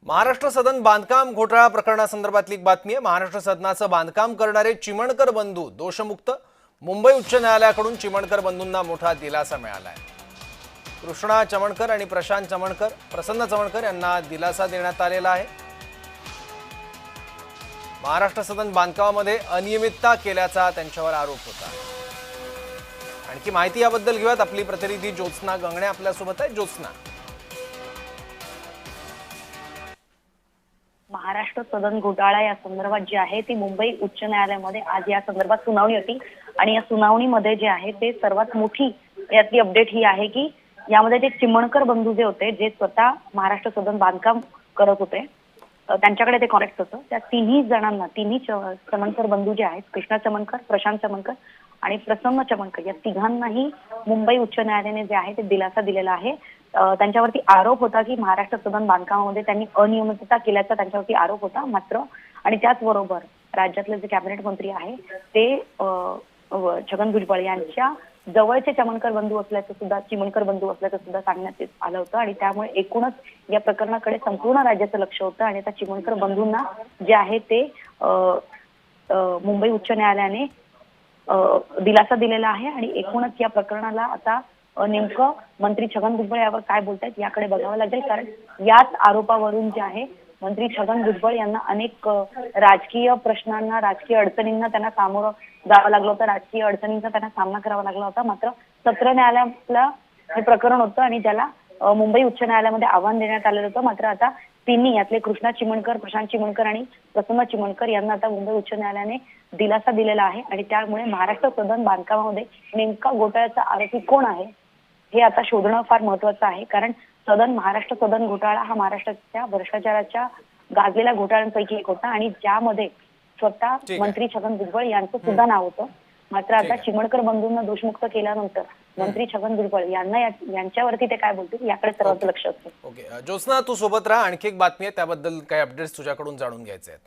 महाराष्ट्र सदन बांधकाम घोटाळा प्रकरणासंदर्भातली एक बातमी आहे। महाराष्ट्र सदनाचं बांधकाम करणारे चिमणकर बंधू दोषमुक्त। मुंबई उच्च न्यायालयाकडून चिमणकर बंधूंना मोठा दिलासा मिळाला आहे। कृष्णा चमणकर आणि प्रसन्न चमणकर यांना दिलासा देण्यात आलेला आहे। महाराष्ट्र सदन बांधकामामध्ये अनियमितता केल्याचा त्यांच्यावर आरोप होता। आणखी माहिती याबद्दल घेऊयात, आपली प्रतिनिधी ज्योत्स्ना गंगणे आपल्यासोबत आहे। ज्योत्स्ना, महाराष्ट्र सदन घोटाळा या संदर्भात जे आहे ती मुंबई उच्च न्यायालयामध्ये आज या संदर्भात सुनावणी होती आणि या सुनावणीमध्ये जे आहे ते सर्वात मोठी यातली अपडेट ही आहे की यामध्ये जे चिमणकर बंधू जे होते, जे स्वतः महाराष्ट्र सदन बांधकाम करत होते, त्यांच्याकडे ते कॉन्ट्रॅक्ट होतं, त्या तिन्ही जणांना, तिन्ही चमणकर बंधू जे आहेत, कृष्णा चमणकर, प्रशांत चमणकर आणि प्रसन्न चमणकर, या तिघांनाही मुंबई उच्च न्यायालयाने जे आहे ते दिलासा दिलेला आहे। त्यांच्यावरती आरोप होता की महाराष्ट्र सदन बांधकामामध्ये त्यांनी अनियमितता केल्याचा त्यांच्यावरती आरोप होता। मात्र आणि त्याचबरोबर राज्यातले जे कॅबिनेट मंत्री आहे ते छगन भुजबळ यांच्या जवळचे चिमणकर बंधू असल्याचं सुद्धा सांगण्यात आलं होतं आणि त्यामुळे एकूणच या प्रकरणाकडे संपूर्ण राज्याचं लक्ष होतं आणि आता चिमणकर बंधूंना जे आहे ते मुंबई उच्च न्यायालयाने दिलासा दिलेला आहे आणि एकूणच या प्रकरणाला आता नेमकं मंत्री छगन भुजबळ यावर काय बोलतायत याकडे बघावं लागेल। कारण याच आरोपावरून जे आहे मंत्री छगन भुजबळ यांना अनेक राजकीय प्रश्नांना, राजकीय अडचणींना त्यांना सामोरं जावं लागलं होतं, राजकीय अडचणींचा त्यांना सामना करावा लागला होता। मात्र सत्र न्यायालयाला हे प्रकरण होतं आणि ज्याला मुंबई उच्च न्यायालयामध्ये आव्हान देण्यात आलेलं होतं। मात्र आता तिन्ही यातले कृष्णा चिमणकर, प्रशांत चिमणकर आणि प्रसन्न चिमणकर यांना आता मुंबई उच्च न्यायालयाने दिलासा दिलेला आहे आणि त्यामुळे महाराष्ट्र सदन बांधकामामध्ये नेमका घोटाळ्याचा आरोपी कोण आहे हे आता शोधणं फार महत्वाचं आहे। कारण महाराष्ट्र सदन घोटाळा हा महाराष्ट्राच्या भ्रष्टाचाराच्या गाजलेल्या घोटाळ्यांपैकी एक होता आणि ज्यामध्ये स्वतः मंत्री छगन भुजबळ यांचं सुद्धा नाव होतं। मात्र आता चिमणकर बंधूंना दोषमुक्त केल्यानंतर मंत्री छगन भुजबळ यांच्यावरती ते काय बोलतील याकडे सर्वांचं लक्ष असतं। ओके ज्योत्स्ना, तू सोबत राहा। आणखी एक बातमी आहे, त्याबद्दल काही अपडेट्स तुझ्याकडून जाणून घ्यायचे आहेत।